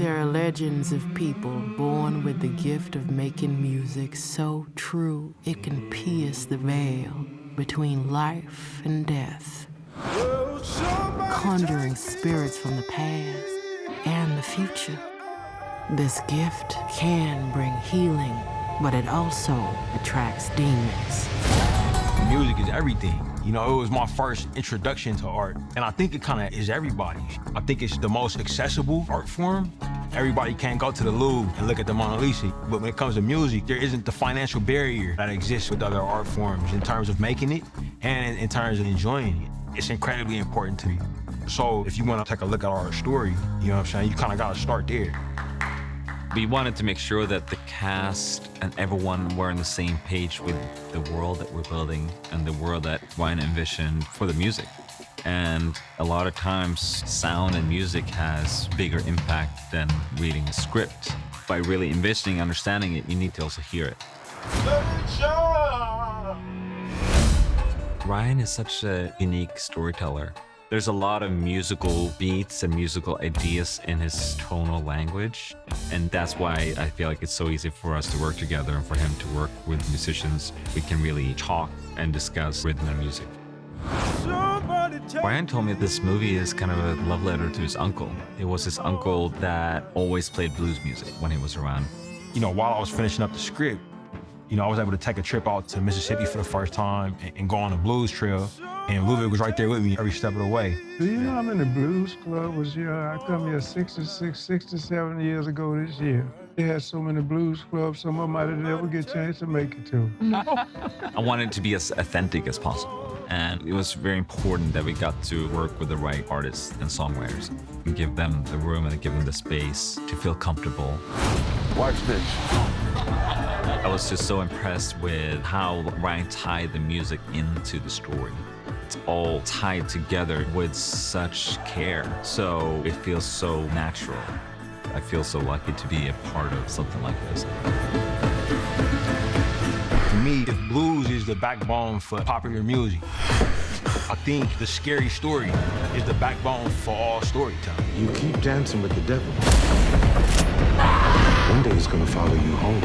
There are legends of people born with the gift of making music so true it can pierce the veil between life and death, conjuring spirits from the past and the future. This gift can bring healing, but it also attracts demons. Music is everything. You know, it was my first introduction to art, and I think it kind of is everybody's. I think it's the most accessible art form. Everybody can't go to the Louvre and look at the Mona Lisa, but when it comes to music, there isn't the financial barrier that exists with other art forms in terms of making it and in terms of enjoying it. It's incredibly important to me. So if you want to take a look at our story, you know what I'm saying, you kind of got to start there. We wanted to make sure that the cast and everyone were on the same page with the world that we're building and the world that Ryan envisioned for the music. And a lot of times, sound and music has bigger impact than reading a script. By really envisioning, understanding it, you need to also hear it. Ryan is such a unique storyteller. There's a lot of musical beats and musical ideas in his tonal language. And that's why I feel like it's so easy for us to work together and for him to work with musicians. We can really talk and discuss rhythm and music. Ryan told me this movie is kind of a love letter to his uncle. It was his uncle that always played blues music when he was around. You know, while I was finishing up the script, you know, I was able to take a trip out to Mississippi for the first time and go on a blues trail. And Ludwig was right there with me every step of the way. Do you know how many blues club was here? I come here 67 years ago this year. They had so many blues clubs, some of them I didn't ever get a chance to make it to. I wanted it to be as authentic as possible. And it was very important that we got to work with the right artists and songwriters and give them the room and give them the space to feel comfortable. Watch this. I was just so impressed with how Ryan tied the music into the story. It's all tied together with such care, so it feels so natural. I feel so lucky to be a part of something like this. For me, if blues is the backbone for popular music, I think the scary story is the backbone for all storytelling. You keep dancing with the devil. One day it's gonna follow you home.